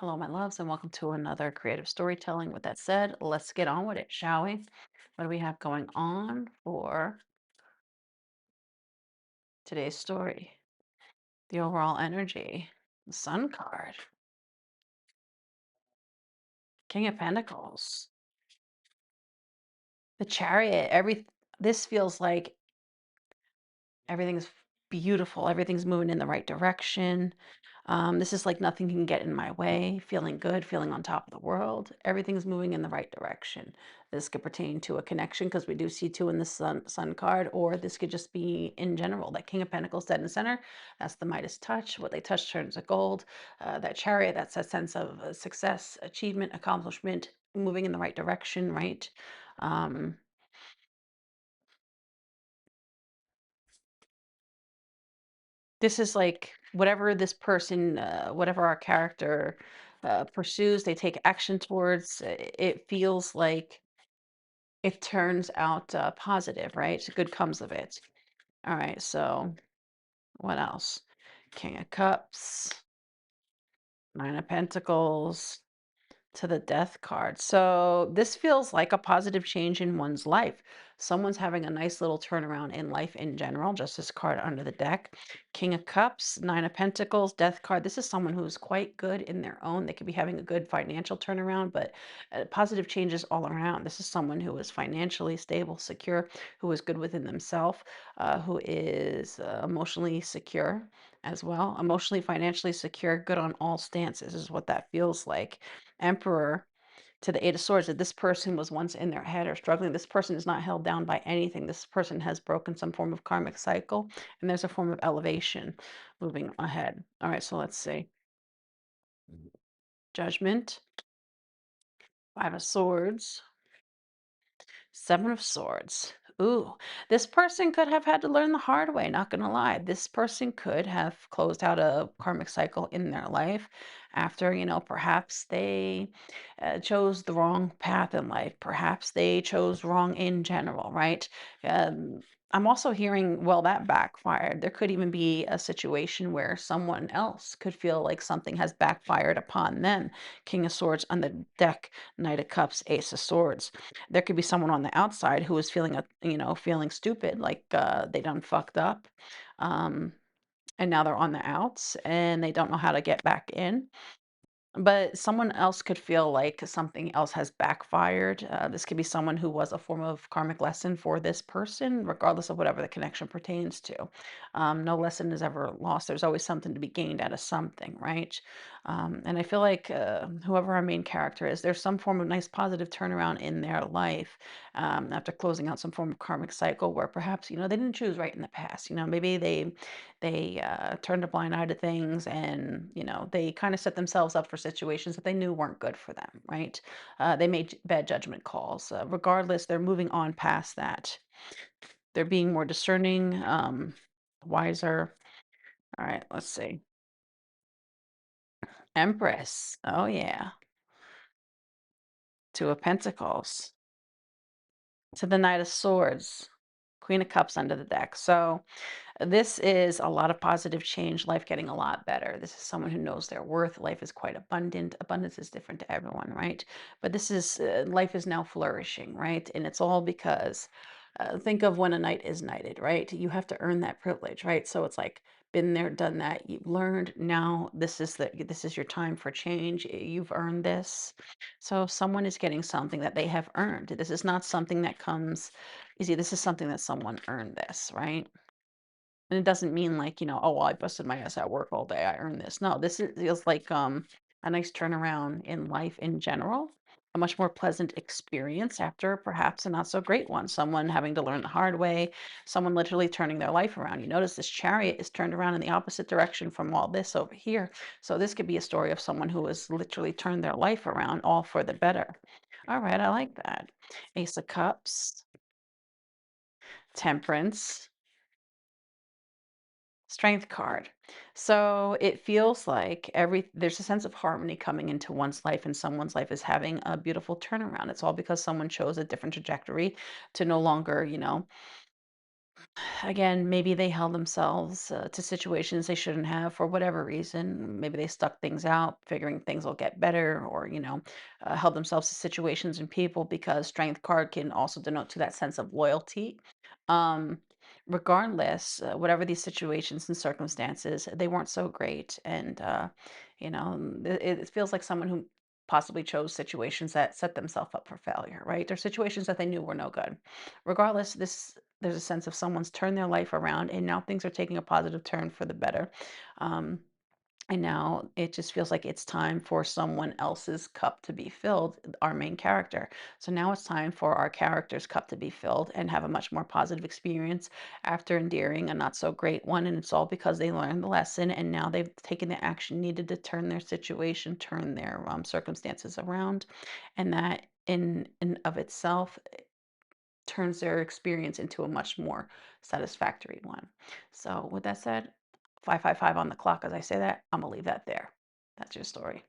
Hello, my loves, and welcome to another creative storytelling. With that said, let's get on with it, shall we? What do we have going on for today's story? The overall energy, the Sun card, King of Pentacles, the Chariot. This feels like everything's beautiful. Everything's moving in the right direction. This is like nothing can get in my way. Feeling good, feeling on top of the world. Everything's moving in the right direction. This could pertain to a connection because we do see two in the sun card, or this could just be in general. That King of Pentacles dead in the center. That's the Midas touch. What they touch turns to gold. That Chariot. That's a sense of success, achievement, accomplishment, moving in the right direction. Right. Um, This is like whatever this person, whatever our character pursues, they take action towards. It feels like it turns out positive, right? Good comes of it. All right. So what else? King of Cups, Nine of Pentacles, to the Death card. So this feels like a positive change in one's life. Someone's having a nice little turnaround in life in general. Just this card under the deck. King of Cups, Nine of Pentacles, Death card. This is someone who's quite good in their own. They could be having a good financial turnaround, but positive changes all around. This is someone who is financially stable, secure, who is good within themselves, who is emotionally secure as well. Emotionally, financially secure, good on all stances is what that feels like. Emperor to the Eight of Swords, that this person was once in their head or struggling. This person is not held down by anything. This person has broken some form of karmic cycle, and there's a form of elevation moving ahead. All right, so let's see. Judgment, Five of Swords, Seven of Swords. Ooh, this person could have had to learn the hard way, not gonna lie. This person could have closed out a karmic cycle in their life after, perhaps they chose the wrong path in life. Perhaps they chose wrong in general, right? Um, I'm also hearing, well, that backfired. There could even be a situation where someone else could feel like something has backfired upon them. King of Swords on the deck, Knight of Cups, Ace of Swords. There could be someone on the outside who is feeling feeling stupid, like they done fucked up. Um, and now they're on the outs and they don't know how to get back in. But someone else could feel like something else has backfired. This could be someone who was a form of karmic lesson for this person, regardless of whatever the connection pertains to. No lesson is ever lost. There's always something to be gained out of something, right? And I feel like whoever our main character is, there's some form of nice positive turnaround in their life after closing out some form of karmic cycle where perhaps they didn't choose right in the past. Maybe they turned a blind eye to things, and they kind of set themselves up for situations that they knew weren't good for them, right? They made bad judgment calls. Regardless, they're moving on past that. They're being more discerning, wiser. All right, let's see. Empress. Oh yeah. Two of Pentacles. To the Knight of Swords. Queen of Cups under the deck. So this is a lot of positive change, life getting a lot better. This is someone who knows their worth. Life is quite abundant. Abundance is different to everyone, right? But this is life is now flourishing, right? And it's all because think of when a knight is knighted, right? You have to earn that privilege, right? So it's like been there, done that. You've learned. Now this is your time for change. You've earned this. So if someone is getting something that they have earned, this is not something that comes easy. This is something that someone earned this, right? And it doesn't mean like, "Oh, well, I busted my ass at work all day. I earned this." No, this feels like a nice turnaround in life in general, a much more pleasant experience after perhaps a not so great one. Someone having to learn the hard way, someone literally turning their life around. You notice this chariot is turned around in the opposite direction from all this over here. So this could be a story of someone who has literally turned their life around all for the better. All right, I like that. Ace of Cups, Temperance. Strength card. So it feels like there's a sense of harmony coming into one's life, and someone's life is having a beautiful turnaround. It's all because someone chose a different trajectory to no longer, Again, maybe they held themselves to situations they shouldn't have for whatever reason. Maybe they stuck things out, figuring things will get better, or, held themselves to situations and people because strength card can also denote to that sense of loyalty. Um, Regardless, whatever these situations and circumstances, they weren't so great. And, it feels like someone who possibly chose situations that set themselves up for failure, right? They're situations that they knew were no good. Regardless, there's a sense of someone's turned their life around and now things are taking a positive turn for the better. Um, and now it just feels like it's time for someone else's cup to be filled, our main character. So now it's time for our character's cup to be filled and have a much more positive experience after enduring a not so great one. And it's all because they learned the lesson and now they've taken the action needed to turn their situation, turn their circumstances around. And that in of itself turns their experience into a much more satisfactory one. So with that said, 555 on the clock as I say that, I'm gonna leave that there. That's your story.